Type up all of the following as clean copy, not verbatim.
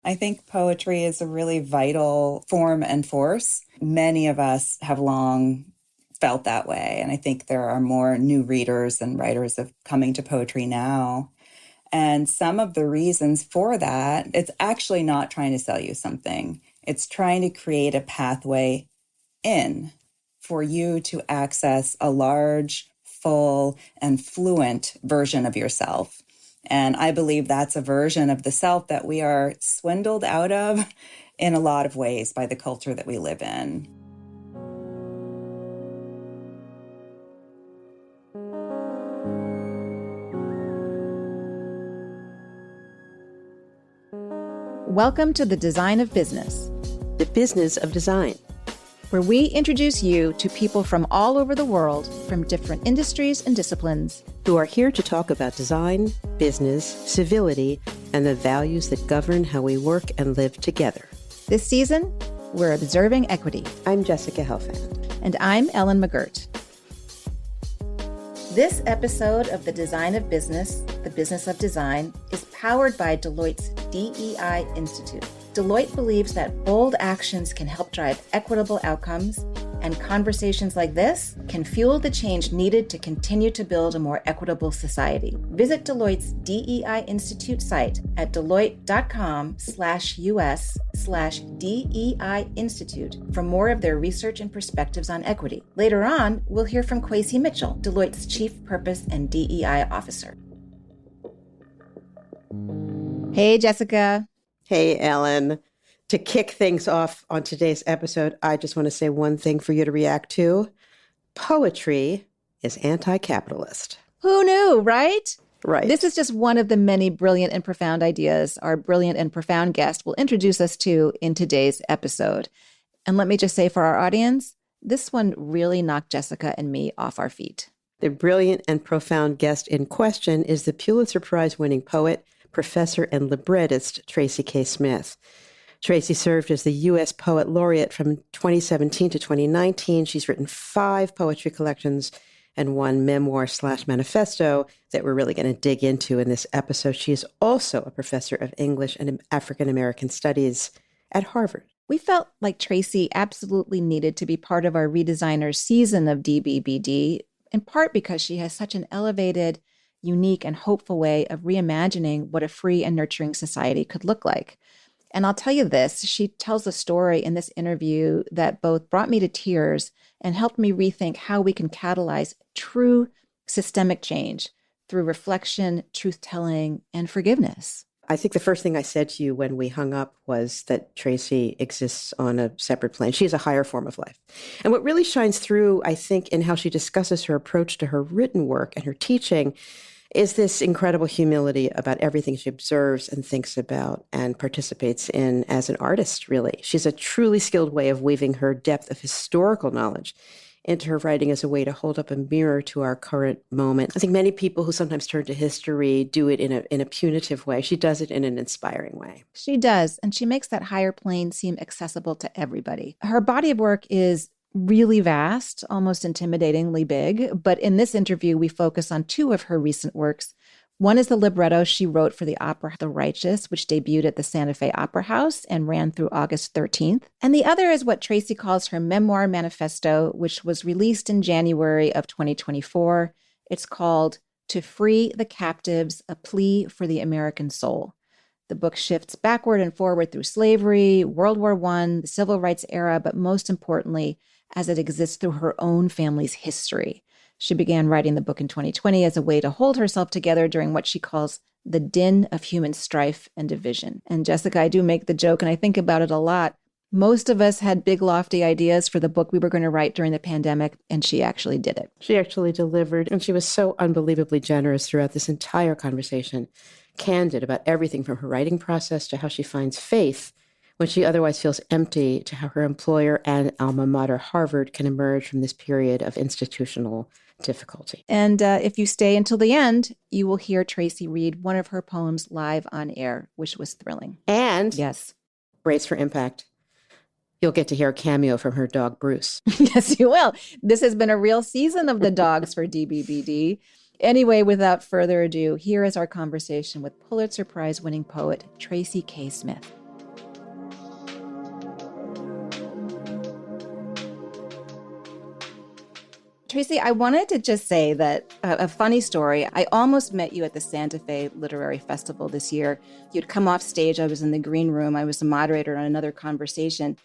I think poetry is a really vital form and force. Many of us have long felt that way. And I think there are more new readers and writers of coming to poetry now. And some of the reasons for that, it's actually not trying to sell you something. It's trying to create a pathway in for you to access a large, full, and fluent version of yourself. And I believe that's a version of the self that we are swindled out of in a lot of ways by the culture that we live in. Welcome to The Design of Business. The business of design. Where we introduce you to people from all over the world, from different industries and disciplines, who are here to talk about design, business, civility, and the values that govern how we work and live together. This season, we're observing equity. I'm Jessica Helfand. And I'm Ellen McGirt. This episode of The Design of Business, The Business of Design, is powered by Deloitte's DEI Institute. Deloitte believes that bold actions can help drive equitable outcomes, and conversations like this can fuel the change needed to continue to build a more equitable society. Visit Deloitte's DEI Institute site at deloitte.com/US/DEI Institute for more of their research and perspectives on equity. Later on, we'll hear from Kwesi Mitchell, Deloitte's Chief Purpose and DEI Officer. Hey, Jessica. Hey, Ellen. To kick things off on today's episode, I just want to say one thing for you to react to. Poetry is anti-capitalist. Who knew, right? Right. This is just one of the many brilliant and profound ideas our brilliant and profound guest will introduce us to in today's episode. And let me just say for our audience, this one really knocked Jessica and me off our feet. The brilliant and profound guest in question is the Pulitzer Prize-winning poet, professor, and librettist Tracy K. Smith. Tracy served as the U.S. Poet Laureate from 2017 to 2019. She's written 5 poetry collections and 1 memoir/manifesto that we're really going to dig into in this episode. She is also a professor of English and African American Studies at Harvard. We felt like Tracy absolutely needed to be part of our Redesigner season of DBBD, in part because she has such an elevated, unique, and hopeful way of reimagining what a free and nurturing society could look like. And I'll tell you this, she tells a story in this interview that both brought me to tears and helped me rethink how we can catalyze true systemic change through reflection, truth-telling, and forgiveness. I think the first thing I said to you when we hung up was that Tracy exists on a separate plane. She has a higher form of life. And what really shines through, I think, in how she discusses her approach to her written work and her teaching is this incredible humility about everything she observes and thinks about and participates in as an artist, really. She's a truly skilled way of weaving her depth of historical knowledge into her writing as a way to hold up a mirror to our current moment. I think many people who sometimes turn to history do it in a punitive way. She does it in an inspiring way. She does, and she makes that higher plane seem accessible to everybody. Her body of work is really vast, almost intimidatingly big, but in this interview, we focus on 2 of her recent works. One is the libretto she wrote for the opera The Righteous, which debuted at the Santa Fe Opera House and ran through August 13th. And the other is what Tracy calls her memoir-manifesto, which was released in January of 2024. It's called To Free the Captives, A Plea for the American Soul. The book shifts backward and forward through slavery, World War I, the Civil Rights era, but most importantly, as it exists through her own family's history. She began writing the book in 2020 as a way to hold herself together during what she calls the din of human strife and division. And Jessica, I do make the joke, and I think about it a lot. Most of us had big, lofty ideas for the book we were going to write during the pandemic, and she actually did it. She actually delivered, and she was so unbelievably generous throughout this entire conversation, candid about everything from her writing process to how she finds faith when she otherwise feels empty, to how her employer and alma mater, Harvard, can emerge from this period of institutional difficulty. And if you stay until the end, you will hear Tracy read one of her poems live on air, which was thrilling. And yes, brace for impact. You'll get to hear a cameo from her dog, Bruce. Yes, you will. This has been a real season of the dogs for DBBD. Anyway, without further ado, here is our conversation with Pulitzer Prize-winning poet Tracy K. Smith. Tracy, I wanted to just say that a funny story. I almost met you at the Santa Fe Literary Festival this year. You'd come off stage. I was in the green room. I was a moderator on another conversation.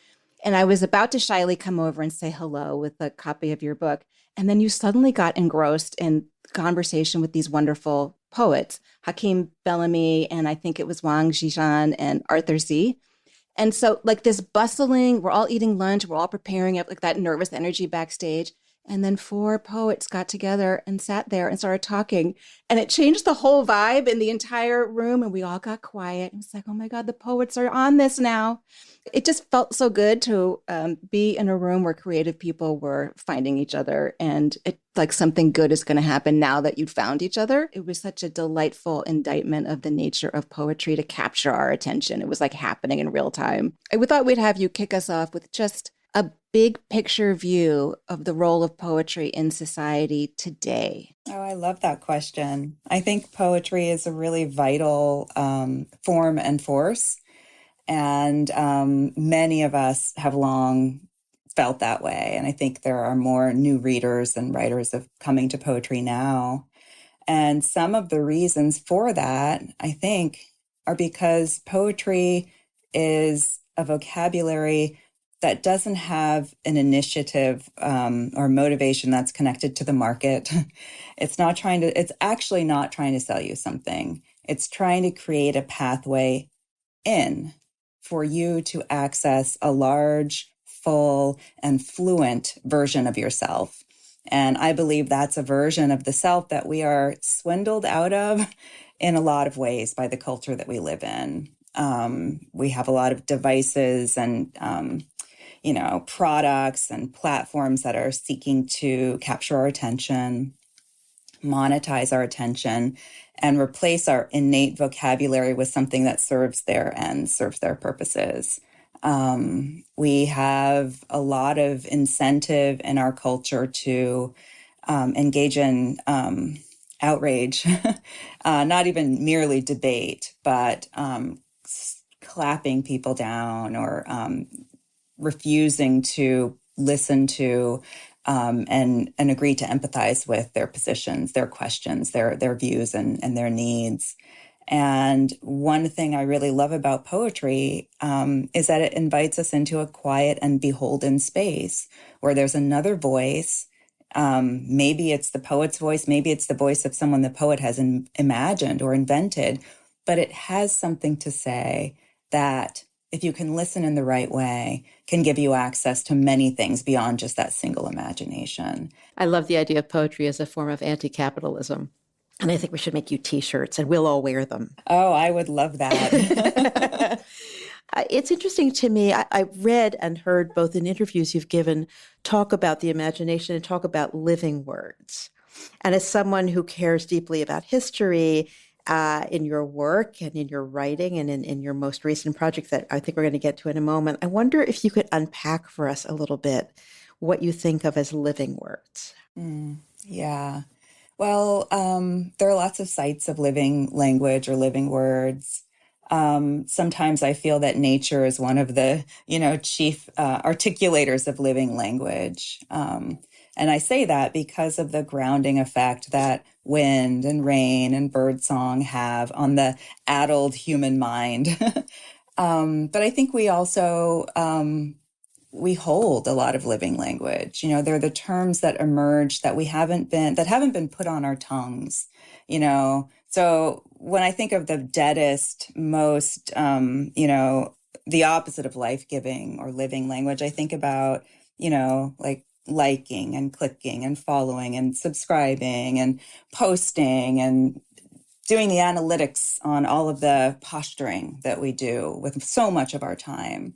And I was about to shyly come over and say hello with a copy of your book. And then you suddenly got engrossed in conversation with these wonderful poets, Hakeem Bellamy, and I think it was Wang Zhishan and Arthur Z. And so like this bustling, we're all eating lunch, we're all preparing up like that nervous energy backstage. And then four poets got together and sat there and started talking. And it changed the whole vibe in the entire room. And we all got quiet. It was like, oh my God, the poets are on this now. It just felt so good to be in a room where creative people were finding each other. And it like something good is going to happen now that you'd found each other. It was such a delightful indictment of the nature of poetry to capture our attention. It was like happening in real time. We thought we'd have you kick us off with just a big picture view of the role of poetry in society today. Oh, I love that question. I think poetry is a really vital form and force. And many of us have long felt that way. And I think there are more new readers and writers of coming to poetry now. And some of the reasons for that, I think, are because poetry is a vocabulary that doesn't have an initiative or motivation that's connected to the market. It's actually not trying to sell you something. It's trying to create a pathway in for you to access a large, full, and fluent version of yourself. And I believe that's a version of the self that we are swindled out of in a lot of ways by the culture that we live in. We have a lot of devices and products and platforms that are seeking to capture our attention, monetize our attention, and replace our innate vocabulary with something that serves their ends, serves their purposes. We have a lot of incentive in our culture to engage in outrage, not even merely debate, but clapping people down or refusing to listen to and agree to empathize with their positions, their questions, their views and their needs. And one thing I really love about poetry is that it invites us into a quiet and beholden space where there's another voice. Maybe it's the poet's voice, maybe it's the voice of someone the poet has imagined or invented, but it has something to say that, if you can listen in the right way, can give you access to many things beyond just that single imagination. I love the idea of poetry as a form of anti-capitalism. And I think we should make you T-shirts and we'll all wear them. Oh, I would love that. It's interesting to me. I've read and heard both in interviews you've given talk about the imagination and talk about living words. And as someone who cares deeply about history, in your work and in your writing and in your most recent project that I think we're going to get to in a moment, I wonder if you could unpack for us a little bit what you think of as living words. Yeah. Well, there are lots of sites of living language or living words. Sometimes I feel that nature is one of the, chief articulators of living language. And I say that because of the grounding effect that wind and rain and birdsong have on the addled human mind. But I think we also, we hold a lot of living language. They're the terms that emerge that haven't been put on our tongues, So when I think of the deadest, most, the opposite of life-giving or living language, I think about, like liking and clicking and following and subscribing and posting and doing the analytics on all of the posturing that we do with so much of our time.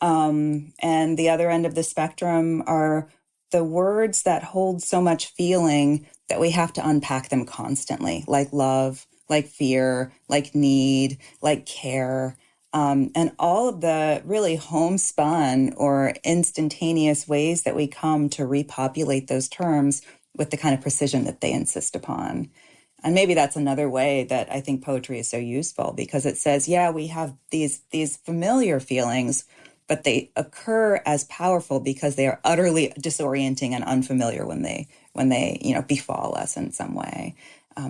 And the other end of the spectrum are the words that hold so much feeling that we have to unpack them constantly, like love, like fear, like need, like care. And all of the really homespun or instantaneous ways that we come to repopulate those terms with the kind of precision that they insist upon. And maybe that's another way that I think poetry is so useful, because it says, yeah, we have these familiar feelings, but they occur as powerful because they are utterly disorienting and unfamiliar when they when they, befall us in some way,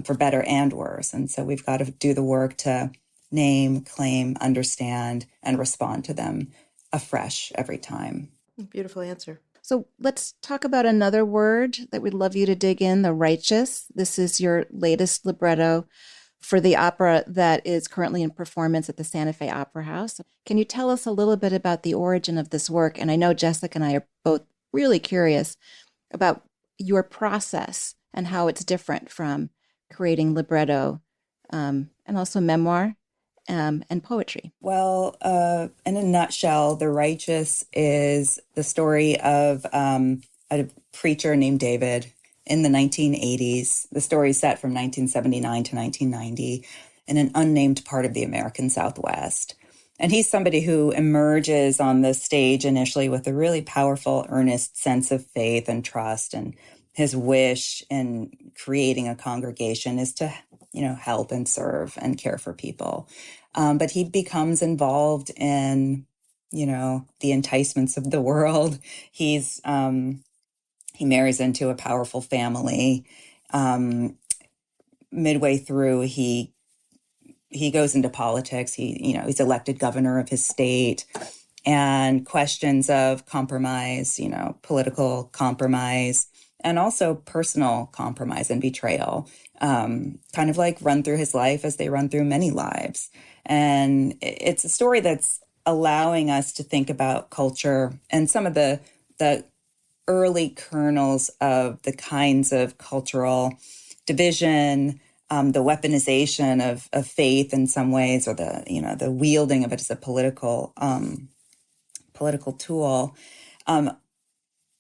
for better and worse. And so we've got to do the work to name, claim, understand, and respond to them afresh every time. Beautiful answer. So let's talk about another word that we'd love you to dig in, the righteous. This is your latest libretto for the opera that is currently in performance at the Santa Fe Opera House. Can you tell us a little bit about the origin of this work? And I know Jessica and I are both really curious about your process and how it's different from creating libretto and also memoir and poetry. Well, in a nutshell, The Righteous is the story of a preacher named David in the 1980s. The story is set from 1979 to 1990 in an unnamed part of the American Southwest. And he's somebody who emerges on the stage initially with a really powerful, earnest sense of faith and trust. And his wish in creating a congregation is to, help and serve and care for people. But he becomes involved in, the enticements of the world. He marries into a powerful family. Midway through, he goes into politics. He's elected governor of his state, and questions of compromise, political compromise, and also personal compromise and betrayal, kind of like run through his life as they run through many lives. And it's a story that's allowing us to think about culture and some of the early kernels of the kinds of cultural division, the weaponization of faith in some ways, or the wielding of it as a political tool.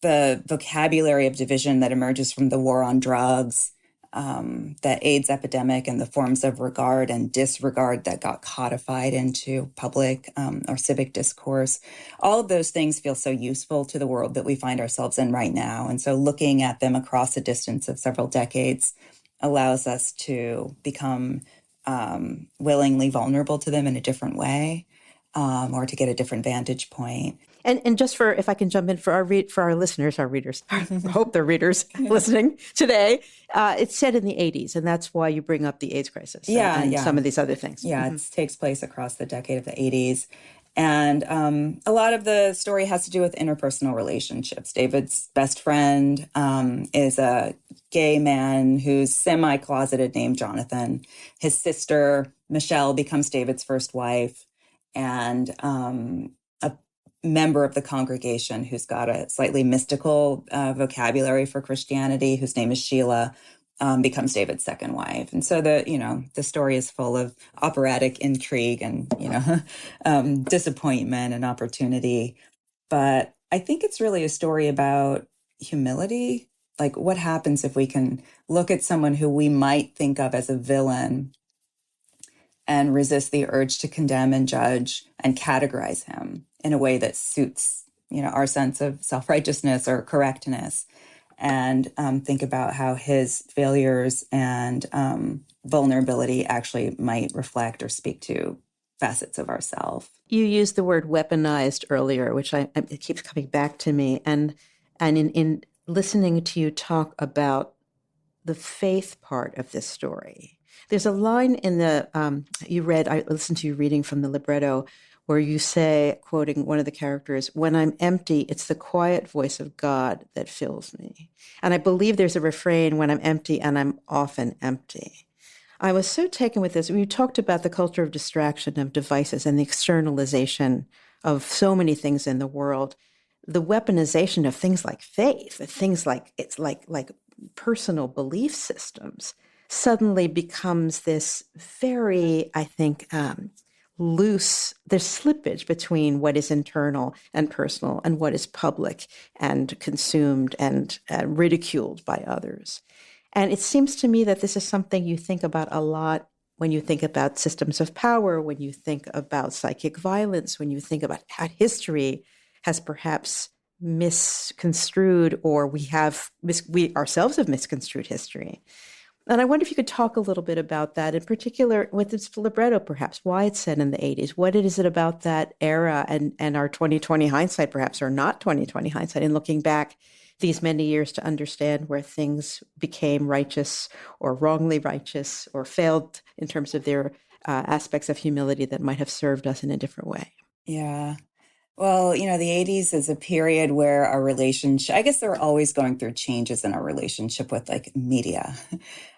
The vocabulary of division that emerges from the war on drugs, the AIDS epidemic, and the forms of regard and disregard that got codified into public or civic discourse. All of those things feel so useful to the world that we find ourselves in right now. And so looking at them across a distance of several decades allows us to become willingly vulnerable to them in a different way, or to get a different vantage point. And just if I can jump in for our listeners, our readers, I hope they're readers listening today, it's set in the 80s, and that's why you bring up the AIDS crisis and some of these other things. Yeah, it takes place across the decade of the 80s. And a lot of the story has to do with interpersonal relationships. David's best friend is a gay man who's semi-closeted named Jonathan. His sister, Michelle, becomes David's first wife, and a member of the congregation who's got a slightly mystical vocabulary for Christianity, whose name is Sheila, becomes David's second wife. And so the story is full of operatic intrigue and, disappointment and opportunity. But I think it's really a story about humility. Like, what happens if we can look at someone who we might think of as a villain and resist the urge to condemn and judge and categorize him in a way that suits, our sense of self-righteousness or correctness, and think about how his failures and vulnerability actually might reflect or speak to facets of ourselves. You used the word weaponized earlier, which it keeps coming back to me. And in listening to you talk about the faith part of this story, there's a line in the I listened to you reading from the libretto, where you say, quoting one of the characters, "When I'm empty, it's the quiet voice of God that fills me." And I believe there's a refrain, "When I'm empty, and I'm often empty." I was so taken with this. When you talked about the culture of distraction, of devices, and the externalization of so many things in the world, the weaponization of things like faith, things like personal belief systems, suddenly becomes this very, I think, loose, there's slippage between what is internal and personal and what is public and consumed and ridiculed by others. And it seems to me that this is something you think about a lot when you think about systems of power, when you think about psychic violence, when you think about how history has perhaps misconstrued, or we ourselves have misconstrued history. And I wonder if you could talk a little bit about that, in particular with its libretto, perhaps, why it's set in the 80s. What is it about that era and our 2020 hindsight, perhaps, or not 2020 hindsight, in looking back these many years to understand where things became righteous or wrongly righteous or failed in terms of their aspects of humility that might have served us in a different way. Yeah. Well, the 80s is a period where our relationship, I guess they were always going through changes in our relationship with like media.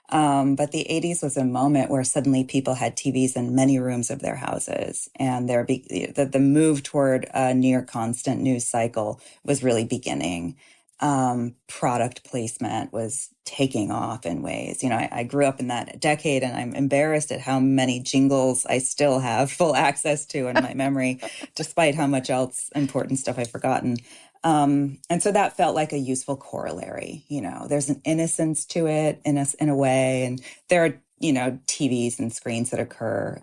But the 80s was a moment where suddenly people had TVs in many rooms of their houses. And the move toward a near constant news cycle was really beginning. Product placement was taking off in ways. I grew up in that decade, and I'm embarrassed at how many jingles I still have full access to in my memory, despite how much else important stuff I've forgotten. And so that felt like a useful corollary. There's an innocence to it in a way, and there are TVs and screens that occur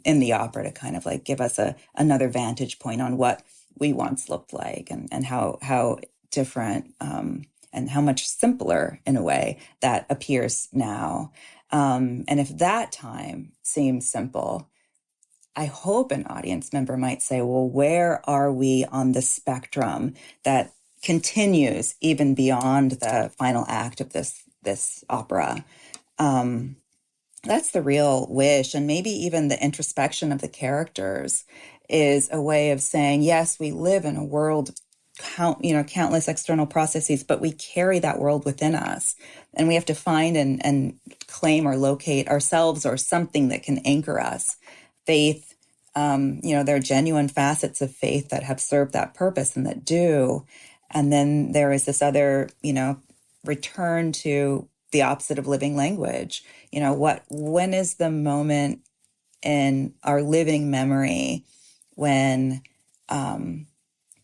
in the opera to kind of like give us another vantage point on what we once looked like, and how different and how much simpler in a way that appears now. And if that time seems simple, I hope an audience member might say, well, where are we on the spectrum that continues even beyond the final act of this opera? That's the real wish. And maybe even the introspection of the characters is a way of saying, yes, we live in a world, countless external processes, but we carry that world within us. And we have to find and claim or locate ourselves or something that can anchor us. Faith, there are genuine facets of faith that have served that purpose and that do. And then there is this other, return to the opposite of living language. When is the moment in our living memory when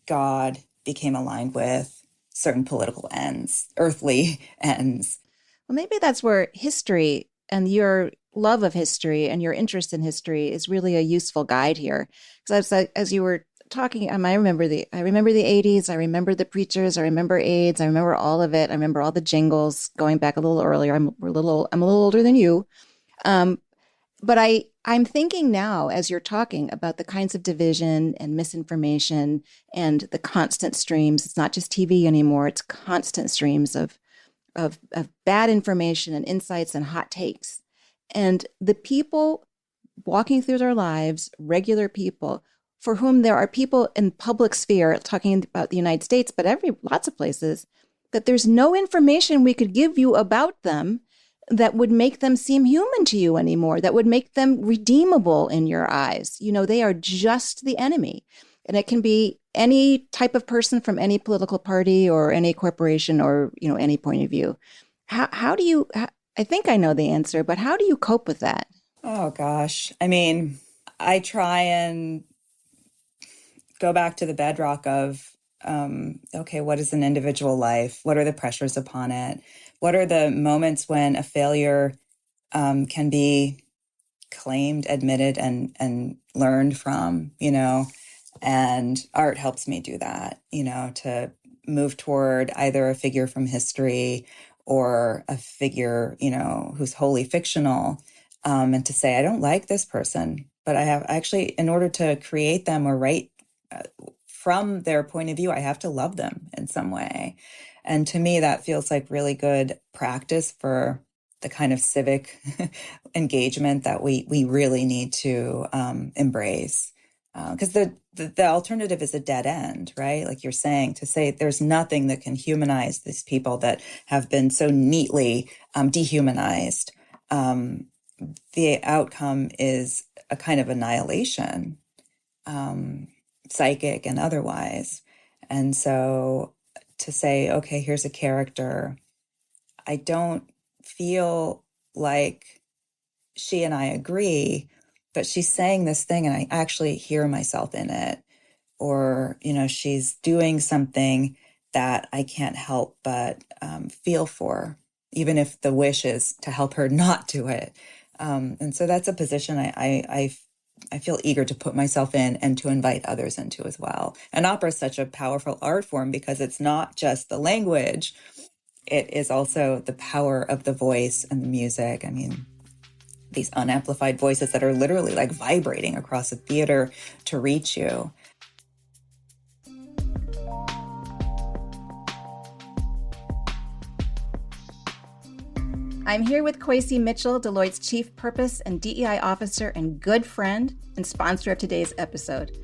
God became aligned with certain political ends, earthly ends? Well, maybe that's where history and your love of history and your interest in history is really a useful guide here. Because as you were talking, I remember the 80s. I remember the preachers. I remember AIDS. I remember all of it. I remember all the jingles going back a little earlier. I'm a little older than you. But I'm thinking now, as you're talking about the kinds of division and misinformation and the constant streams, it's not just TV anymore, it's constant streams of bad information and insights and hot takes. And the people walking through their lives, regular people, for whom there are people in public sphere, talking about the United States, but lots of places, that there's no information we could give you about them that would make them seem human to you anymore, that would make them redeemable in your eyes. They are just the enemy. And it can be any type of person from any political party or any corporation or, any point of view. How do you, I think I know the answer, but how do you cope with that? Oh, gosh. I mean, I try and go back to the bedrock of, okay, what is an individual life? What are the pressures upon it? What are the moments when a failure can be claimed, admitted, and learned from, and art helps me do that, to move toward either a figure from history or a figure, who's wholly fictional, and to say, I don't like this person, but I have actually, in order to create them or write from their point of view, I have to love them in some way. And to me, that feels like really good practice for the kind of civic engagement that we really need to embrace. Because the alternative is a dead end, right? Like you're saying, to say there's nothing that can humanize these people that have been so neatly dehumanized. The outcome is a kind of annihilation, psychic and otherwise. And so to say, okay, here's a character, I don't feel like she and I agree, but she's saying this thing and I actually hear myself in it. Or, she's doing something that I can't help but feel for, even if the wish is to help her not do it. And so that's a position I feel eager to put myself in and to invite others into as well. And opera is such a powerful art form because it's not just the language, it is also the power of the voice and the music. I mean, these unamplified voices that are literally like vibrating across the theater to reach you. I'm here with Kwesi Mitchell, Deloitte's Chief Purpose and DEI Officer and good friend and sponsor of today's episode.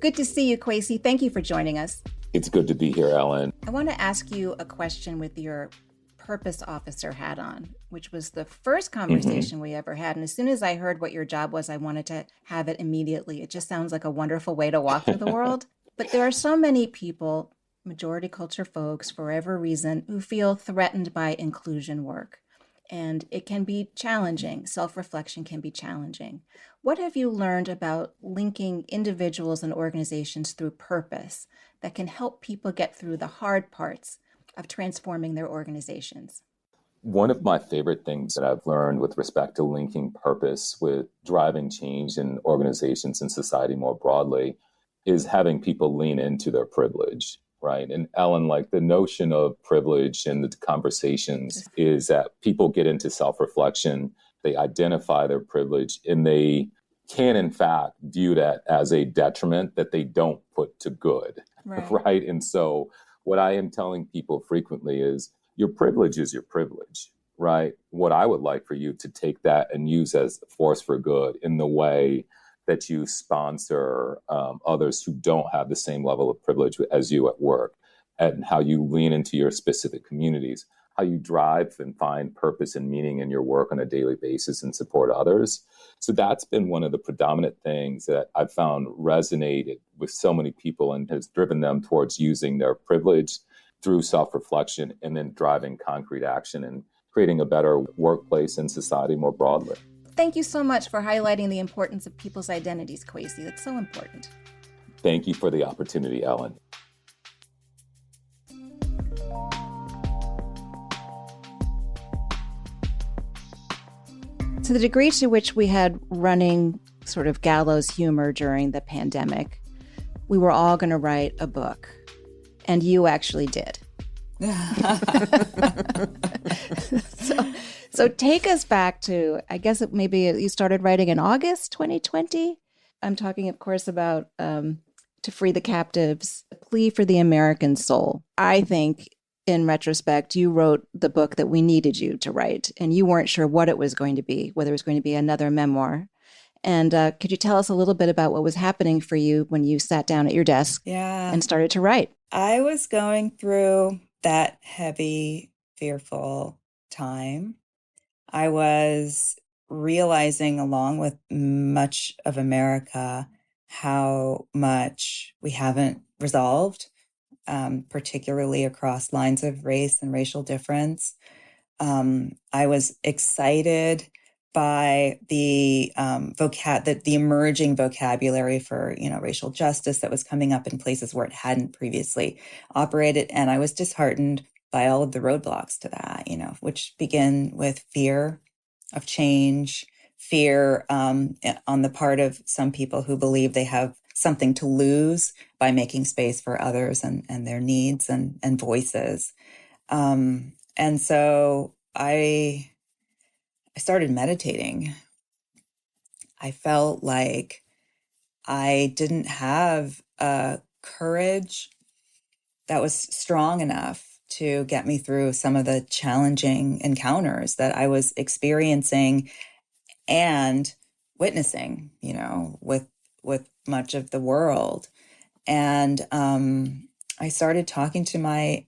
Good to see you, Kwesi. Thank you for joining us. It's good to be here, Ellen. I want to ask you a question with your purpose officer hat on, which was the first conversation we ever had. And as soon as I heard what your job was, I wanted to have it immediately. It just sounds like a wonderful way to walk through the world. But there are so many people, majority culture folks, for whatever reason, who feel threatened by inclusion work. And it can be challenging. Self-reflection can be challenging. What have you learned about linking individuals and organizations through purpose that can help people get through the hard parts of transforming their organizations? One of my favorite things that I've learned with respect to linking purpose with driving change in organizations and society more broadly is having people lean into their privilege. Right. And Ellen, like the notion of privilege in the conversations is that people get into self-reflection, they identify their privilege, and they can, in fact, view that as a detriment that they don't put to good. Right. And so what I am telling people frequently is your privilege is your privilege. Right. What I would like for you to take that and use as a force for good in the way that you sponsor others who don't have the same level of privilege as you at work, and how you lean into your specific communities, how you drive and find purpose and meaning in your work on a daily basis and support others. So that's been one of the predominant things that I've found resonated with so many people and has driven them towards using their privilege through self-reflection and then driving concrete action and creating a better workplace and society more broadly. Thank you so much for highlighting the importance of people's identities, Kwesi. That's so important. Thank you for the opportunity, Ellen. To the degree to which we had running sort of gallows humor during the pandemic, we were all going to write a book. And you actually did. So take us back to, I guess maybe you started writing in August 2020. I'm talking, of course, about To Free the Captives, A Plea for the American Soul. I think, in retrospect, you wrote the book that we needed you to write, and you weren't sure what it was going to be, whether it was going to be another memoir. And could you tell us a little bit about what was happening for you when you sat down at your desk and started to write? I was going through that heavy, fearful time. I was realizing, along with much of America, how much we haven't resolved, particularly across lines of race and racial difference. I was excited by the the emerging vocabulary for racial justice that was coming up in places where it hadn't previously operated, and I was disheartened by all of the roadblocks to that, which begin with fear of change, fear on the part of some people who believe they have something to lose by making space for others and their needs and voices. And so I started meditating. I felt like I didn't have courage that was strong enough to get me through some of the challenging encounters that I was experiencing and witnessing, with much of the world. And I started talking to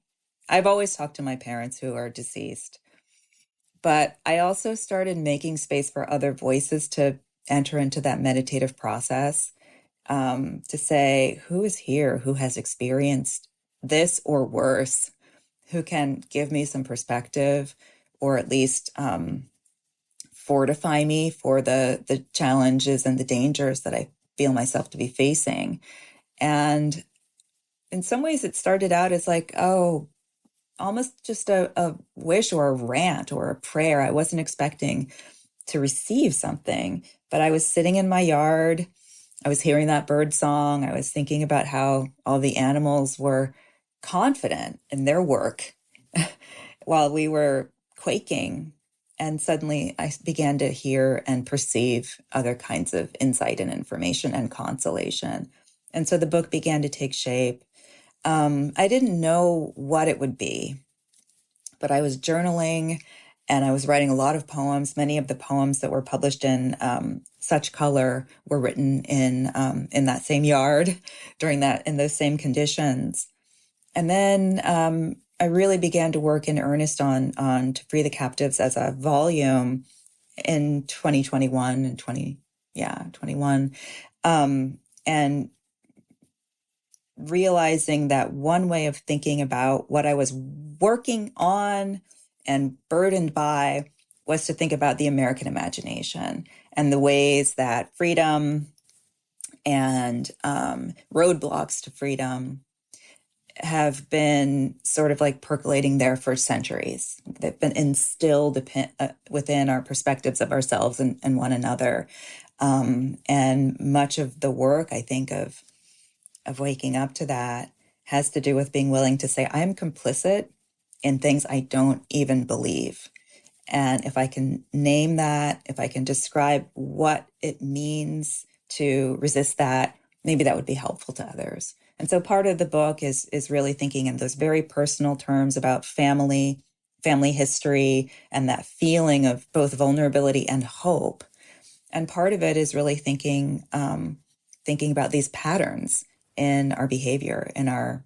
I've always talked to my parents who are deceased, but I also started making space for other voices to enter into that meditative process, to say, who is here, who has experienced this or worse, who can give me some perspective, or at least fortify me for the challenges and the dangers that I feel myself to be facing. And in some ways it started out as like, almost just a wish or a rant or a prayer. I wasn't expecting to receive something, but I was sitting in my yard. I was hearing that bird song. I was thinking about how all the animals were confident in their work while we were quaking. And suddenly I began to hear and perceive other kinds of insight and information and consolation. And so the book began to take shape. I didn't know what it would be, but I was journaling And I was writing a lot of poems. Many of the poems that were published in Such Color were written in that same yard in those same conditions. And then I really began to work in earnest on To Free the Captives as a volume in 2021 and 21. And realizing that one way of thinking about what I was working on and burdened by was to think about the American imagination and the ways that freedom and roadblocks to freedom have been sort of like percolating there for centuries. They've been instilled within our perspectives of ourselves and one another. And much of the work, I think, of waking up to that has to do with being willing to say, I'm complicit in things I don't even believe. And if I can name that, if I can describe what it means to resist that, maybe that would be helpful to others. And so part of the book is really thinking in those very personal terms about family history, and that feeling of both vulnerability and hope. And part of it is really thinking about these patterns in our behavior, in our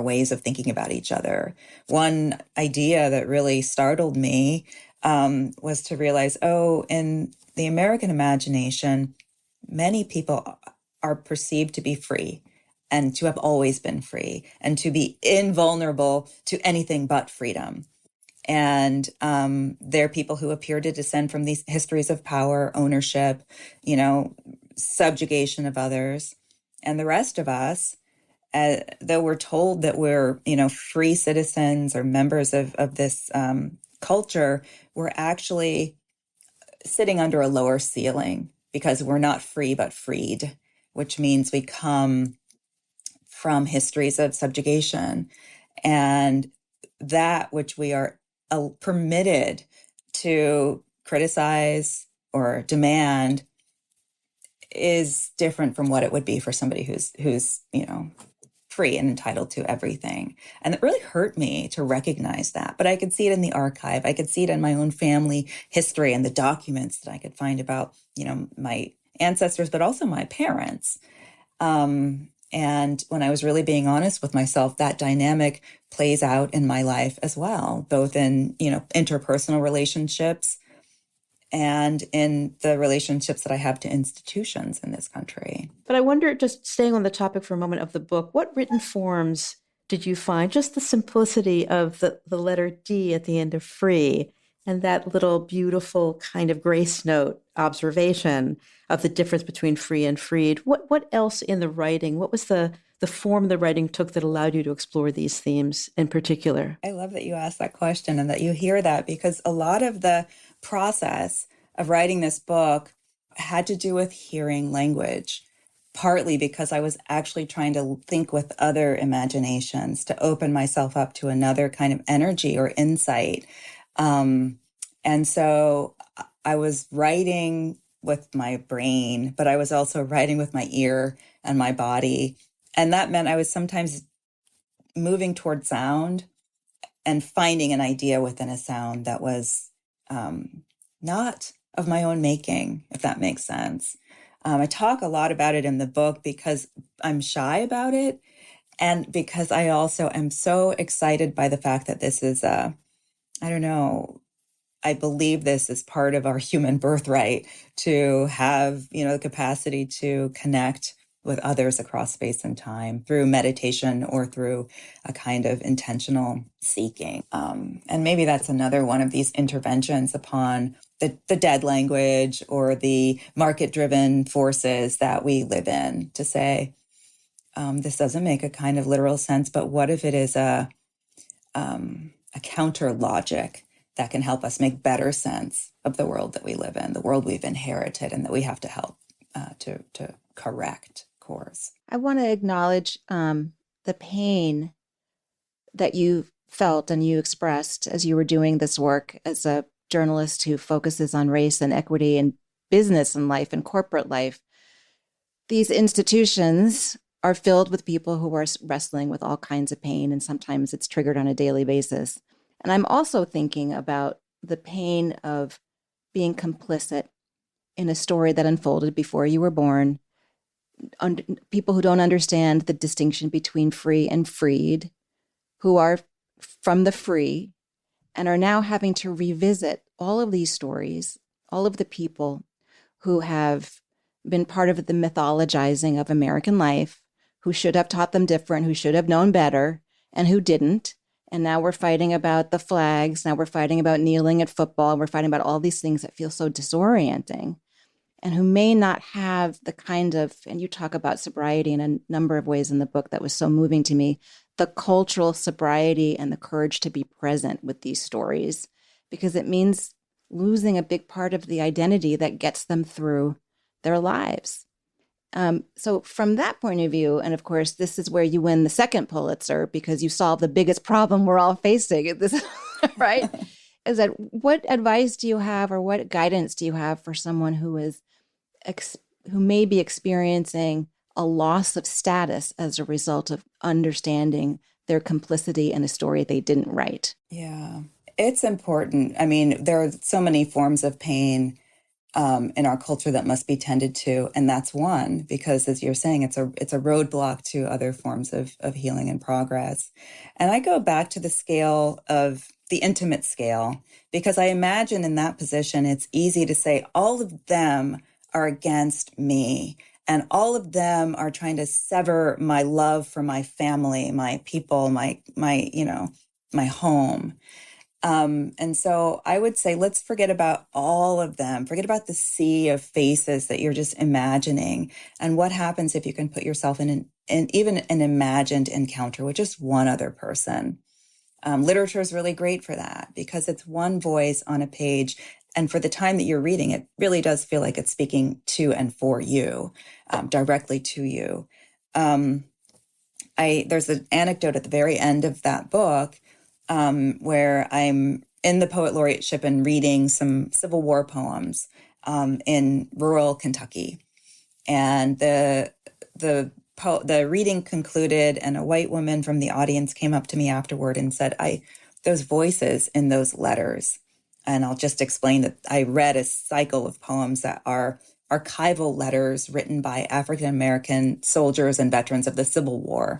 ways of thinking about each other. One idea that really startled me was to realize, in the American imagination, many people are perceived to be free and to have always been free and to be invulnerable to anything but freedom. And they're people who appear to descend from these histories of power, ownership, subjugation of others. And the rest of us, though we're told that we're, free citizens or members of this culture, we're actually sitting under a lower ceiling because we're not free but freed, which means we come from histories of subjugation. And that which we are permitted to criticize or demand is different from what it would be for somebody who's free and entitled to everything. And it really hurt me to recognize that. But I could see it in the archive. I could see it in my own family history and the documents that I could find about, my ancestors, but also my parents. And when I was really being honest with myself, that dynamic plays out in my life as well, both in, interpersonal relationships and in the relationships that I have to institutions in this country. But I wonder, just staying on the topic for a moment of the book, what written forms did you find? Just the simplicity of the letter D at the end of free, and that little beautiful kind of grace note observation of the difference between free and freed. What else in the writing? What was the form the writing took that allowed you to explore these themes in particular? I love that you asked that question and that you hear that, because a lot of the process of writing this book had to do with hearing language, partly because I was actually trying to think with other imaginations, to open myself up to another kind of energy or insight. And so I was writing with my brain, but I was also writing with my ear and my body. And that meant I was sometimes moving toward sound and finding an idea within a sound that was not of my own making, if that makes sense. I talk a lot about it in the book because I'm shy about it, and because I also am so excited by the fact that this is I believe this is part of our human birthright, to have, the capacity to connect with others across space and time through meditation or through a kind of intentional seeking. And maybe that's another one of these interventions upon the dead language or the market-driven forces that we live in, to say, this doesn't make a kind of literal sense, but what if it is a counter logic that can help us make better sense of the world that we live in, the world we've inherited, and that we have to help to correct course. I want to acknowledge the pain that you felt and you expressed as you were doing this work as a journalist who focuses on race and equity in business and life and corporate life. These institutions are filled with people who are wrestling with all kinds of pain, and sometimes it's triggered on a daily basis. And I'm also thinking about the pain of being complicit in a story that unfolded before you were born. People who don't understand the distinction between free and freed, who are from the free and are now having to revisit all of these stories, all of the people who have been part of the mythologizing of American life, who should have taught them different, who should have known better, and who didn't. And now we're fighting about the flags. Now we're fighting about kneeling at football. We're fighting about all these things that feel so disorienting, and who may not have the kind of, and you talk about sobriety in a number of ways in the book that was so moving to me, the cultural sobriety and the courage to be present with these stories, because it means losing a big part of the identity that gets them through their lives. So from that point of view, and of course, this is where you win the second Pulitzer because you solve the biggest problem we're all facing. This, right? Is that what advice do you have, or what guidance do you have for someone who is who may be experiencing a loss of status as a result of understanding their complicity in a story they didn't write? Yeah, it's important. I mean, there are so many forms of pain in our culture that must be tended to, and that's one, because as you're saying, it's a roadblock to other forms of healing and progress. And I go back to the scale of the intimate scale, because I imagine in that position, it's easy to say all of them are against me, and all of them are trying to sever my love for my family, my people, my home. And so I would say, let's forget about all of them. Forget about the sea of faces that you're just imagining. And what happens if you can put yourself in even an imagined encounter with just one other person? Literature is really great for that, because it's one voice on a page. And for the time that you're reading, it really does feel like it's speaking to and for you, directly to you. There's an anecdote at the very end of that book where I'm in the Poet Laureateship and reading some Civil War poems in rural Kentucky. And the reading concluded, and a white woman from the audience came up to me afterward and said, those voices in those letters. And I'll just explain that I read a cycle of poems that are archival letters written by African-American soldiers and veterans of the Civil War,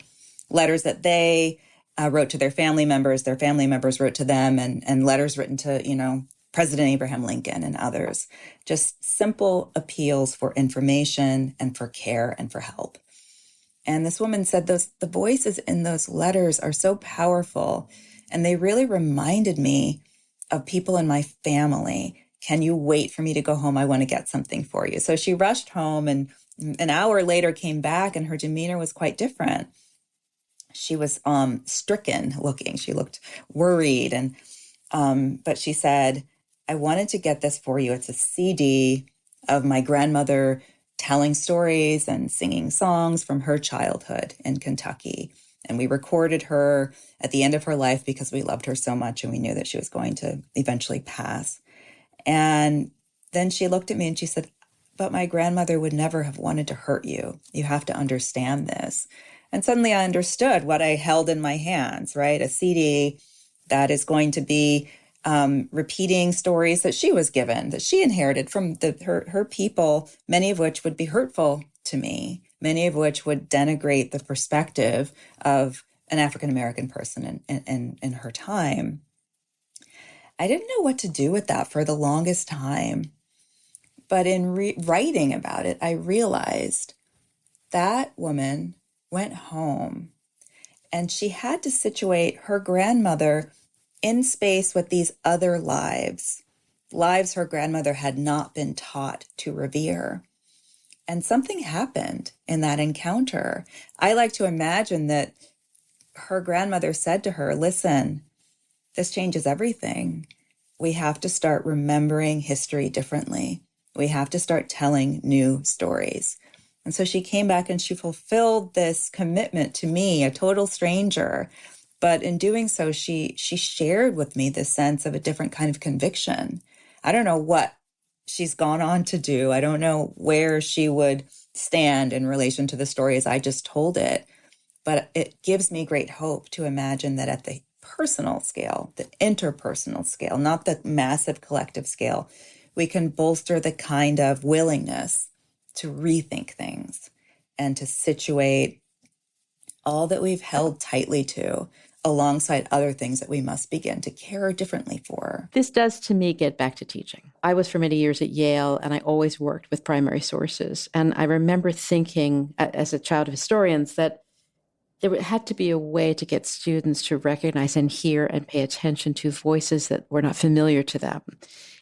letters that they wrote to their family members wrote to them, and letters written to, President Abraham Lincoln and others. Just simple appeals for information and for care and for help. And this woman said the voices in those letters are so powerful, and they really reminded me of people in my family. Can you wait for me to go home? I want to get something for you. So she rushed home, and an hour later came back, and her demeanor was quite different. She was stricken looking. She looked worried, but she said, I wanted to get this for you. It's a CD of my grandmother telling stories and singing songs from her childhood in Kentucky. And we recorded her at the end of her life because we loved her so much and we knew that she was going to eventually pass. And then she looked at me and she said, but my grandmother would never have wanted to hurt you. You have to understand this. And suddenly I understood what I held in my hands, right? A CD that is going to be repeating stories that she was given, that she inherited from her people, many of which would be hurtful to me, many of which would denigrate the perspective of an African-American person in her time. I didn't know what to do with that for the longest time. But in writing about it, I realized that woman went home and she had to situate her grandmother in space with these other lives her grandmother had not been taught to revere. And something happened in that encounter. I like to imagine that her grandmother said to her, listen, this changes everything. We have to start remembering history differently. We have to start telling new stories. And so she came back and she fulfilled this commitment to me, a total stranger. But in doing so, she shared with me this sense of a different kind of conviction. I don't know what she's gone on to do. I don't know where she would stand in relation to the story as I just told it. But it gives me great hope to imagine that at the personal scale, the interpersonal scale, not the massive collective scale, we can bolster the kind of willingness to rethink things and to situate all that we've held tightly to alongside other things that we must begin to care differently for. This does, to me, get back to teaching. I was for many years at Yale, and I always worked with primary sources. And I remember thinking, as a child of historians, that there had to be a way to get students to recognize and hear and pay attention to voices that were not familiar to them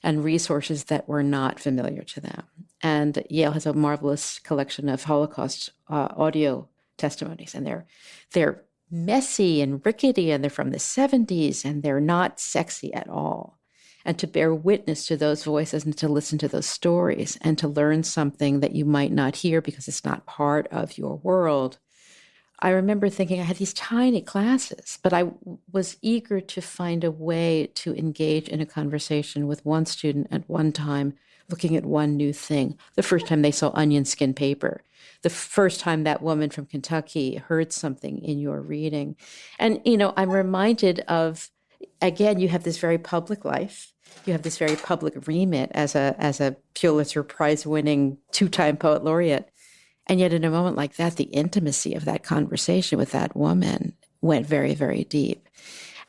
and resources that were not familiar to them. And Yale has a marvelous collection of Holocaust audio testimonies, and they're messy and rickety, and they're from the 70s, and they're not sexy at all. And to bear witness to those voices and to listen to those stories and to learn something that you might not hear because it's not part of your world. I remember thinking I had these tiny classes, but I was eager to find a way to engage in a conversation with one student at one time, looking at one new thing. The first time they saw onion skin paper, the first time that woman from Kentucky heard something in your reading. And, I'm reminded of, again, you have this very public life. You have this very public remit as a Pulitzer Prize-winning 2-time poet laureate. And yet in a moment like that, the intimacy of that conversation with that woman went very, very deep.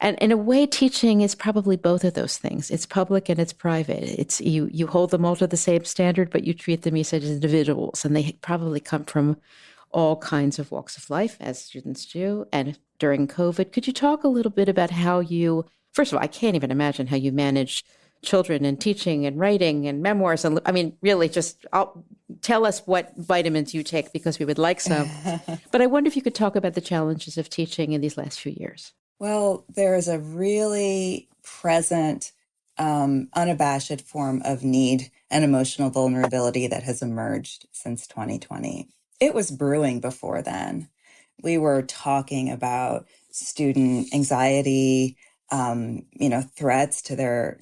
And in a way, teaching is probably both of those things. It's public and it's private. It's you hold them all to the same standard, but you treat them as individuals. And they probably come from all kinds of walks of life, as students do. And during COVID, could you talk a little bit about how you, first of all, I can't even imagine how you manage children and teaching and writing and memoirs. And I mean, really tell us what vitamins you take, because we would like some. But I wonder if you could talk about the challenges of teaching in these last few years. Well, there is a really present, unabashed form of need and emotional vulnerability that has emerged since 2020. It was brewing before then. We were talking about student anxiety, threats to their,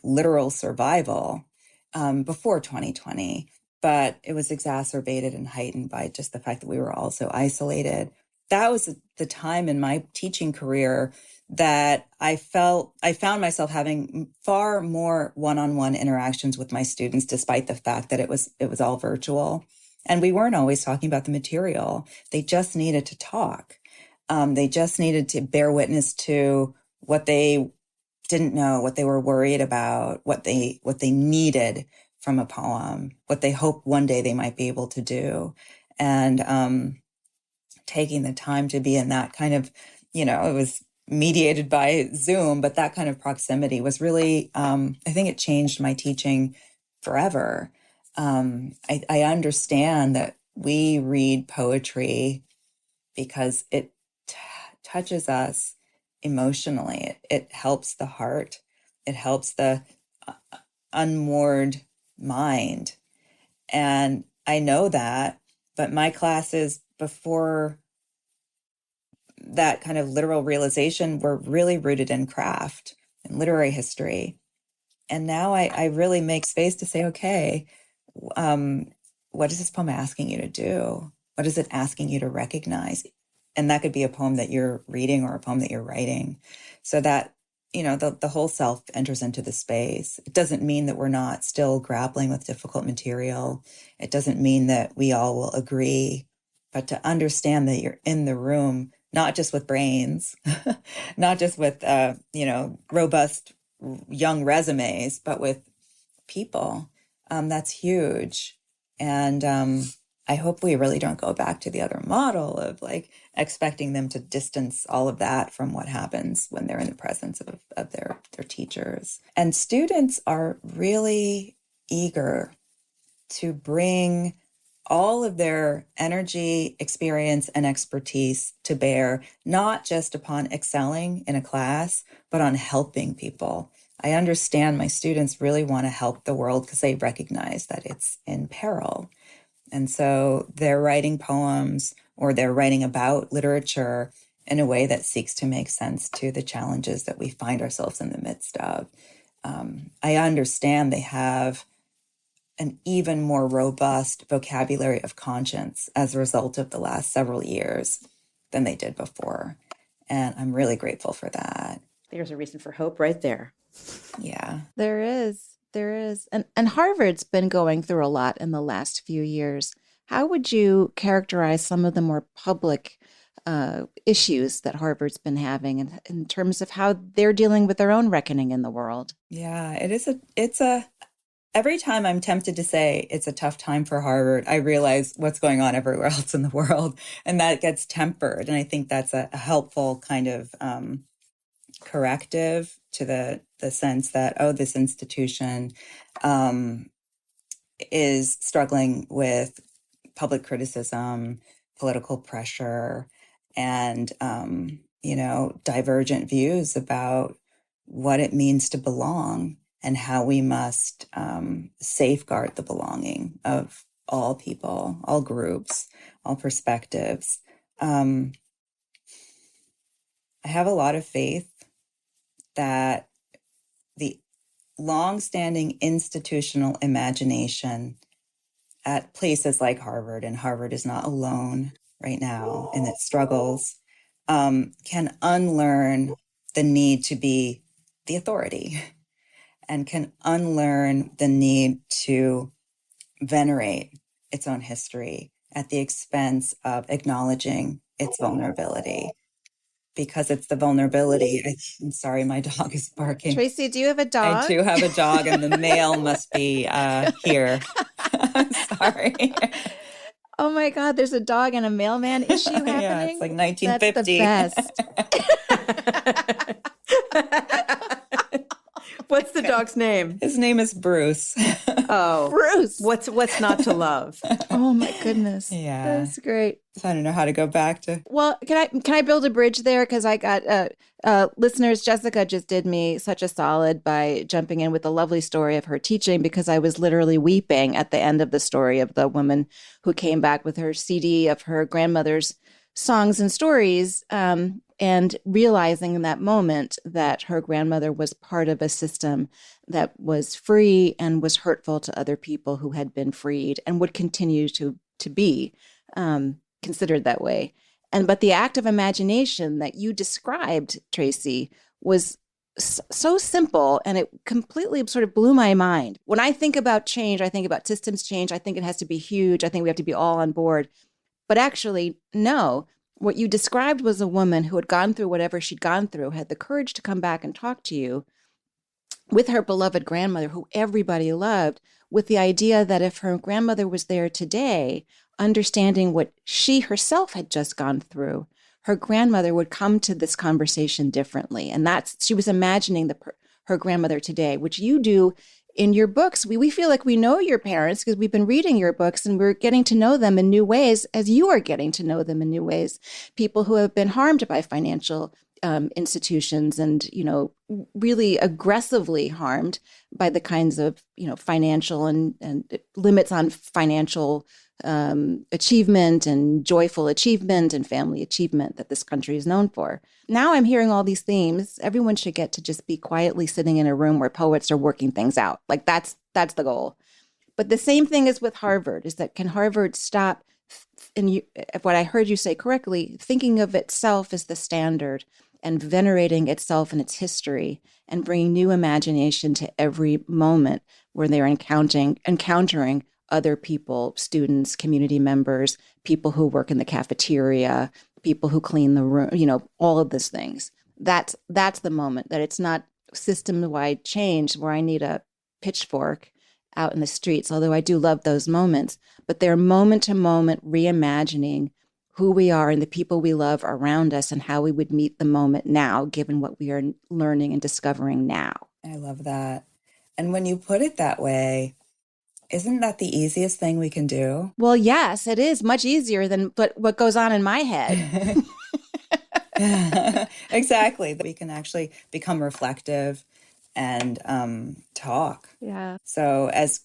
literal survival before 2020. But it was exacerbated and heightened by just the fact that we were all so isolated. That was the time in my teaching career that I found myself having far more one-on-one interactions with my students, despite the fact that it was all virtual. And we weren't always talking about the material. They just needed to talk. They just needed to bear witness to what they didn't know, what they were worried about, what they needed from a poem, what they hoped one day they might be able to do. And taking the time to be in that kind of, it was mediated by Zoom, but that kind of proximity was really, I think it changed my teaching forever. I understand that we read poetry because it touches us emotionally. It helps the heart. It helps the unmoored mind. And I know that, but my classes before that kind of literal realization were really rooted in craft and literary history. And now I really make space to say, okay, what is this poem asking you to do? What is it asking you to recognize? And that could be a poem that you're reading or a poem that you're writing. So that, the whole self enters into the space. It doesn't mean that we're not still grappling with difficult material. It doesn't mean that we all will agree, but to understand that you're in the room, not just with brains, not just with, robust young resumes, but with people. That's huge. And I hope we really don't go back to the other model of expecting them to distance all of that from what happens when they're in the presence of their teachers. And students are really eager to bring all of their energy, experience, and expertise to bear, not just upon excelling in a class, but on helping people. I understand my students really want to help the world because they recognize that it's in peril. And so they're writing poems or they're writing about literature in a way that seeks to make sense to the challenges that we find ourselves in the midst of. I understand they have an even more robust vocabulary of conscience as a result of the last several years than they did before. And I'm really grateful for that. There's a reason for hope right there. Yeah. There is. There is. And Harvard's been going through a lot in the last few years. How would you characterize some of the more public issues that Harvard's been having in terms of how they're dealing with their own reckoning in the world? Yeah, every time I'm tempted to say it's a tough time for Harvard, I realize what's going on everywhere else in the world, and that gets tempered. And I think that's a helpful kind of corrective to the sense that, oh, this institution is struggling with public criticism, political pressure, and divergent views about what it means to belong and how we must safeguard the belonging of all people, all groups, all perspectives. I have a lot of faith that the longstanding institutional imagination at places like Harvard, and Harvard is not alone right now in its struggles, can unlearn the need to be the authority and can unlearn the need to venerate its own history at the expense of acknowledging its vulnerability. Because it's the vulnerability. I'm sorry, my dog is barking. Tracy, do you have a dog? I do have a dog, and the mail must be here. I'm sorry. Oh my God, there's a dog and a mailman issue happening? Yeah, it's like 1950. That's the best. What's the dog's name? His name is Bruce. Oh, Bruce. What's not to love? Oh my goodness. Yeah. That's great. So I don't know how to go back to. Well, can I build a bridge there? Because I got listeners. Jessica just did me such a solid by jumping in with a lovely story of her teaching, because I was literally weeping at the end of the story of the woman who came back with her CD of her grandmother's songs and stories, and realizing in that moment that her grandmother was part of a system that was free and was hurtful to other people who had been freed and would continue to be considered that way. But the act of imagination that you described, Tracy, was so simple, and it completely sort of blew my mind. When I think about change, I think about systems change. I think it has to be huge. I think we have to be all on board. But actually, no. What you described was a woman who had gone through whatever she'd gone through, had the courage to come back and talk to you with her beloved grandmother, who everybody loved, with the idea that if her grandmother was there today, understanding what she herself had just gone through, her grandmother would come to this conversation differently. And she was imagining her grandmother today, which you do in your books. We feel like we know your parents because we've been reading your books, and we're getting to know them in new ways as you are getting to know them in new ways. People who have been harmed by financial institutions and, really aggressively harmed by the kinds of, financial and limits on financial achievement and joyful achievement and family achievement that this country is known for. Now I'm hearing all these themes. Everyone should get to just be quietly sitting in a room where poets are working things out. Like that's the goal. But the same thing is with Harvard, is that can Harvard stop, and what I heard you say correctly, thinking of itself as the standard and venerating itself and its history and bringing new imagination to every moment where they're encountering other people, students, community members, people who work in the cafeteria, people who clean the room, all of these things. That's the moment, that it's not system-wide change where I need a pitchfork out in the streets, although I do love those moments, but they're moment-to-moment reimagining who we are and the people we love around us and how we would meet the moment now, given what we are learning and discovering now. I love that. And when you put it that way, isn't that the easiest thing we can do? Well, yes, it is much easier than what goes on in my head. Exactly. We can actually become reflective and talk. Yeah. So as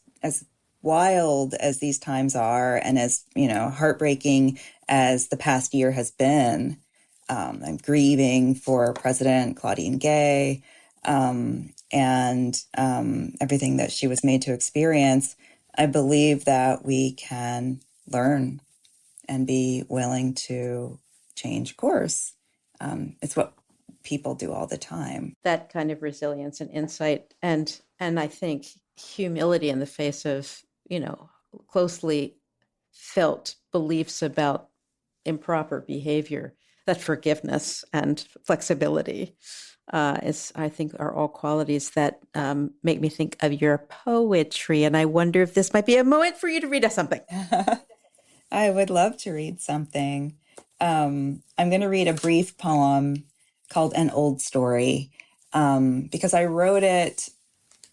wild as these times are, and as heartbreaking as the past year has been, I'm grieving for President Claudine Gay and everything that she was made to experience. I believe that we can learn and be willing to change course It's what people do all the time. That kind of resilience and insight, and I think humility in the face of, closely felt beliefs about improper behavior, that forgiveness and flexibility is, I think, are all qualities that make me think of your poetry. And I wonder if this might be a moment for you to read us something. I would love to read something. I'm going to read a brief poem called An Old Story, because I wrote it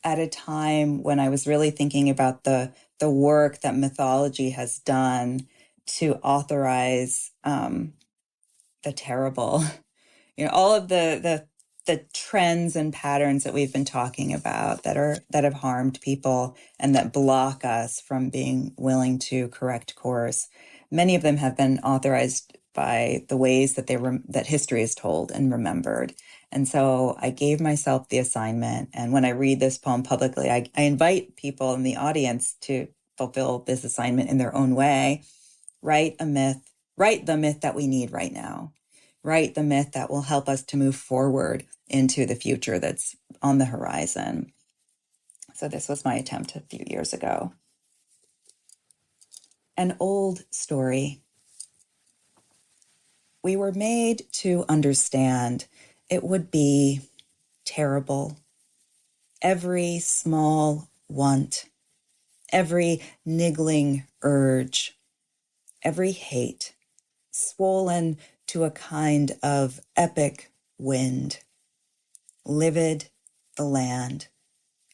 at a time when I was really thinking about the work that mythology has done to authorize the terrible, all of the trends and patterns that we've been talking about that have harmed people and that block us from being willing to correct course. Many of them have been authorized by the ways that that history is told and remembered. And so I gave myself the assignment. And when I read this poem publicly, I invite people in the audience to fulfill this assignment in their own way. Write the myth that we need right now. Write the myth that will help us to move forward into the future that's on the horizon. So this was my attempt a few years ago. An old story. We were made to understand it would be terrible. Every small want, every niggling urge, every hate, swollen to a kind of epic wind, livid the land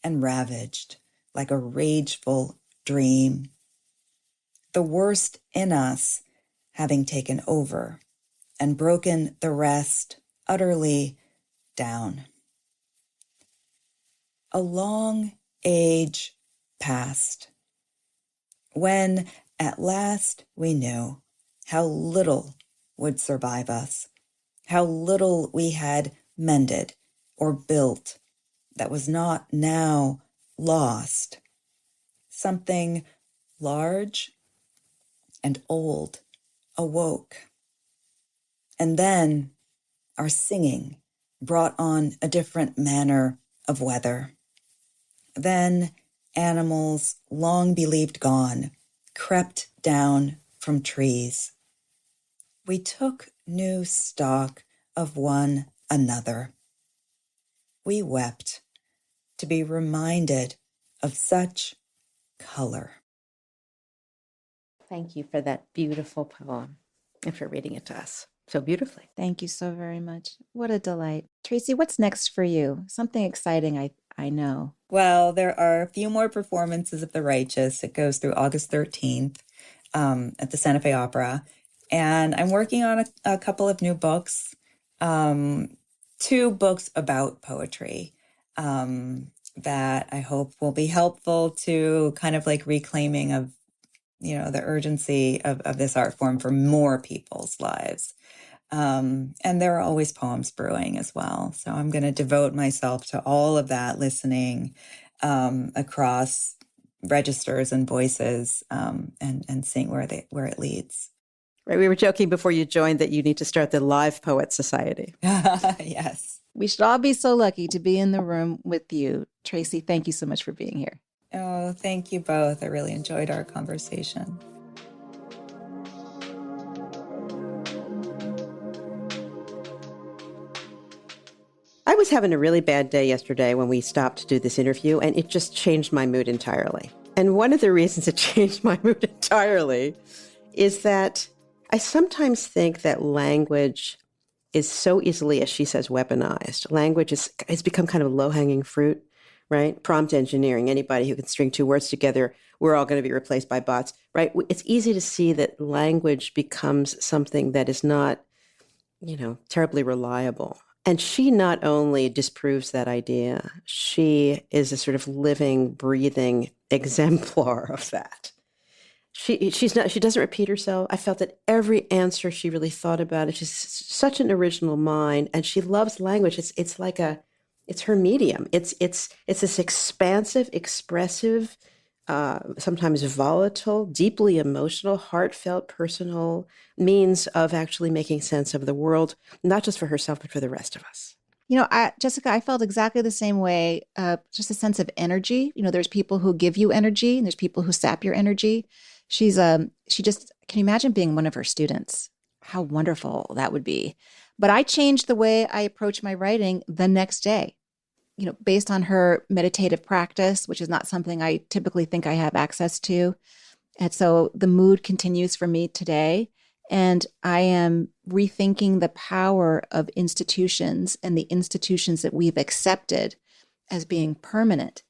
and ravaged like a rageful dream. The worst in us having taken over and broken the rest utterly down. A long age passed when at last we knew how little would survive us, how little we had mended or built that was not now lost. Something large and old awoke. And then our singing brought on a different manner of weather. Then animals long believed gone crept down from trees. We took new stock of one another. We wept to be reminded of such color. Thank you for that beautiful poem and for reading it to us so beautifully. Thank you so very much. What a delight. Tracy, what's next for you? Something exciting, I know. Well, there are a few more performances of The Righteous. It goes through August 13th at the Santa Fe Opera. And I'm working on a couple of new books, 2 books about poetry that I hope will be helpful to kind of like reclaiming of, the urgency of this art form for more people's lives. And there are always poems brewing as well. So I'm going to devote myself to all of that, listening across registers and voices, and seeing where it leads. Right. We were joking before you joined that you need to start the Live Poet Society. Yes. We should all be so lucky to be in the room with you. Tracy, thank you so much for being here. Oh, thank you both. I really enjoyed our conversation. I was having a really bad day yesterday when we stopped to do this interview, and it just changed my mood entirely. And one of the reasons it changed my mood entirely is that I sometimes think that language is so easily, as she says, weaponized. Language has become kind of low-hanging fruit, right? Prompt engineering, anybody who can string 2 words together, we're all going to be replaced by bots, right? It's easy to see that language becomes something that is not, terribly reliable. And she not only disproves that idea, she is a sort of living, breathing exemplar of that. She doesn't repeat herself. I felt that every answer she really thought about it. She's such an original mind, and she loves language. It's her medium. It's this expansive, expressive, sometimes volatile, deeply emotional, heartfelt, personal means of actually making sense of the world, not just for herself, but for the rest of us. Jessica, I felt exactly the same way. Just a sense of energy. There's people who give you energy, and there's people who sap your energy. She just, can you imagine being one of her students? How wonderful that would be. But I changed the way I approach my writing the next day, based on her meditative practice, which is not something I typically think I have access to. And so the mood continues for me today. And I am rethinking the power of institutions and the institutions that we've accepted as being permanent.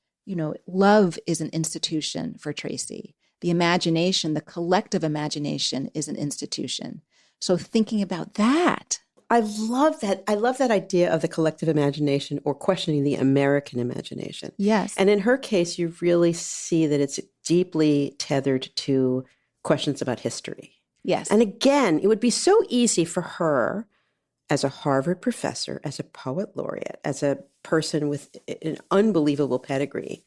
Love is an institution for Tracy. The imagination, the collective imagination is an institution. So thinking about that. I love that. I love that idea of the collective imagination or questioning the American imagination. Yes. And in her case, you really see that it's deeply tethered to questions about history. Yes. And again, it would be so easy for her as a Harvard professor, as a poet laureate, as a person with an unbelievable pedigree,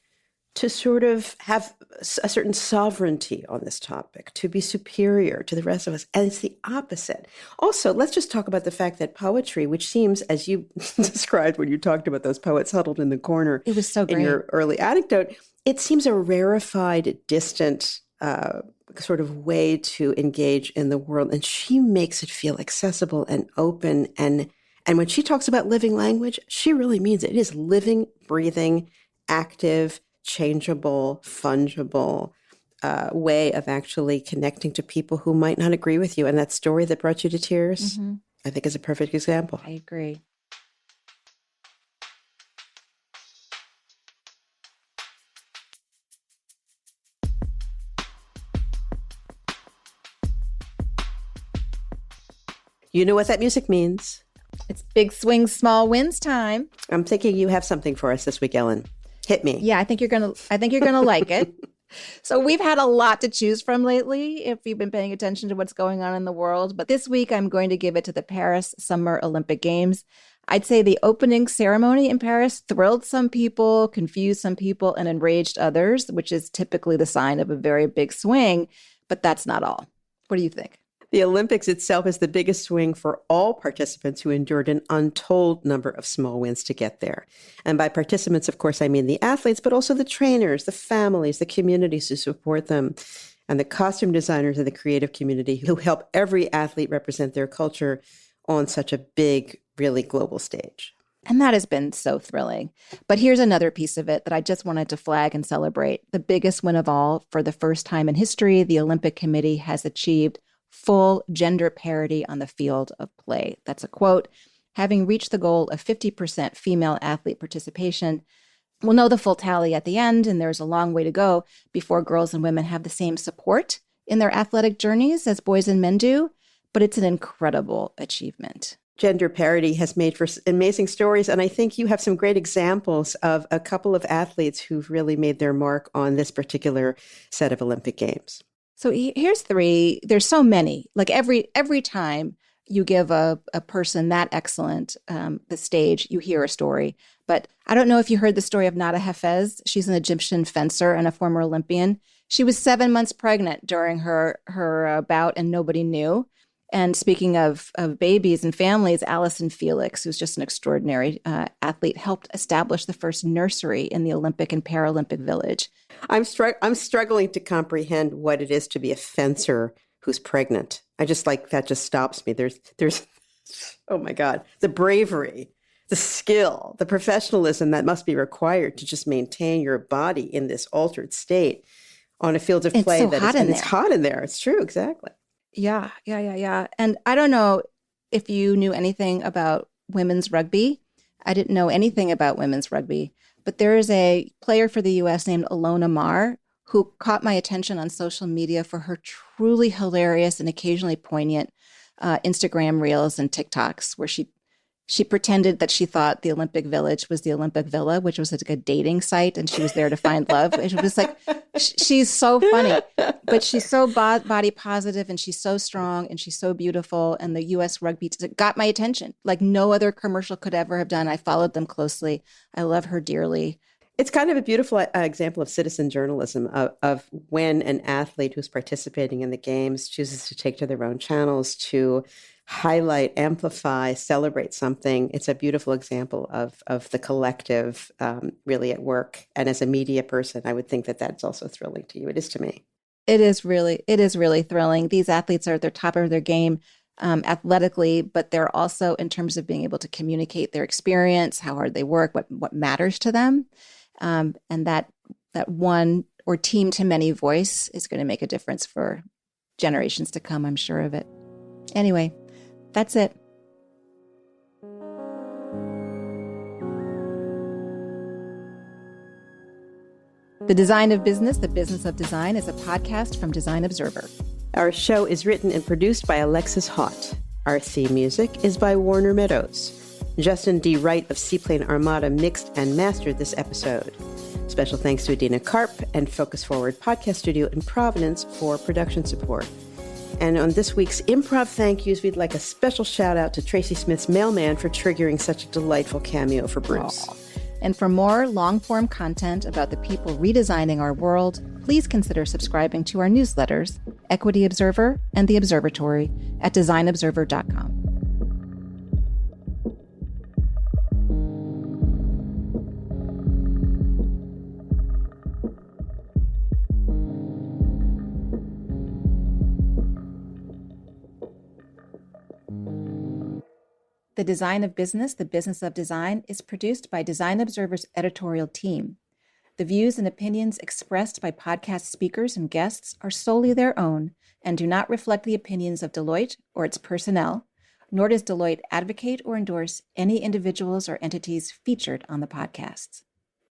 to sort of have a certain sovereignty on this topic, to be superior to the rest of us. And it's the opposite. Also, let's just talk about the fact that poetry, which seems, as you described when you talked about those poets huddled in the corner, it was so great. In your early anecdote, it seems a rarefied, distant sort of way to engage in the world. And she makes it feel accessible and open. And when she talks about living language, she really means it. It is living, breathing, active, changeable, fungible way of actually connecting to people who might not agree with you. And that story that brought you to tears, I think is a perfect example. I agree. You know what that music means. It's big swings, small wins time. I'm thinking you have something for us this week, Ellen. Hit me. Yeah, I think you're gonna like it. So we've had a lot to choose from lately, if you've been paying attention to what's going on in the world. But this week, I'm going to give it to the Paris Summer Olympic Games. I'd say the opening ceremony in Paris thrilled some people, confused some people, and enraged others, which is typically the sign of a very big swing. But that's not all. What do you think? The Olympics itself is the biggest swing for all participants who endured an untold number of small wins to get there. And by participants, of course, I mean the athletes, but also the trainers, the families, the communities who support them, and the costume designers and the creative community who help every athlete represent their culture on such a big, really global stage. And that has been so thrilling. But here's another piece of it that I just wanted to flag and celebrate. The biggest win of all, for the first time in history, the Olympic Committee has achieved full gender parity on the field of play. That's a quote. Having reached the goal of 50% female athlete participation, we'll know the full tally at the end, and there's a long way to go before girls and women have the same support in their athletic journeys as boys and men do, but it's an incredible achievement. Gender parity has made for amazing stories, and I think you have some great examples of a couple of athletes who've really made their mark on this particular set of Olympic Games. So here's three. There's so many. Like every time you give a person that excellent the stage, you hear a story. But I don't know if you heard the story of Nada Hafez. She's an Egyptian fencer and a former Olympian. She was 7 months pregnant during her bout, and nobody knew. And speaking of babies and families, Alison Felix, who's just an extraordinary athlete, helped establish the first nursery in the Olympic and Paralympic Village. I'm struggling to comprehend what it is to be a fencer who's pregnant. I just that just stops me. There's oh my God, the bravery, the skill, the professionalism that must be required to just maintain your body in this altered state on a field of play. It's hot in there. It's true, exactly. Yeah. And I don't know if you knew anything about women's rugby. I didn't know anything about women's rugby, but there is a player for the U.S. named Ilona Maher who caught my attention on social media for her truly hilarious and occasionally poignant Instagram reels and TikToks, where she pretended that she thought the Olympic Village was the Olympic Villa, which was like a dating site, and she was there to find love. It was like, she's so funny, but she's so body positive, and she's so strong, and she's so beautiful. And the U.S. rugby got my attention like no other commercial could ever have done. I followed them closely. I love her dearly. It's kind of a beautiful example of citizen journalism of when an athlete who's participating in the games chooses to take to their own channels to highlight, amplify, celebrate something. It's a beautiful example of the collective really at work. And as a media person, I would think that that's also thrilling to you. It is to me. It is really thrilling. These athletes are at the top of their game athletically, but they're also in terms of being able to communicate their experience, how hard they work, what matters to them. And that one or team to many voice is going to make a difference for generations to come, I'm sure of it. Anyway, that's it. The Design of Business, The Business of Design is a podcast from Design Observer. Our show is written and produced by Alexis Haught. Our theme music is by Warner Meadows. Justin D. Wright of Seaplane Armada mixed and mastered this episode. Special thanks to Adina Karp and Focus Forward Podcast Studio in Providence for production support. And on this week's improv thank yous, we'd like a special shout out to Tracy Smith's mailman for triggering such a delightful cameo for Bruce. Aww. And for more long-form content about the people redesigning our world, please consider subscribing to our newsletters, Equity Observer and The Observatory, at designobserver.com. The Design of Business, The Business of Design is produced by Design Observer's editorial team. The views and opinions expressed by podcast speakers and guests are solely their own and do not reflect the opinions of Deloitte or its personnel, nor does Deloitte advocate or endorse any individuals or entities featured on the podcasts.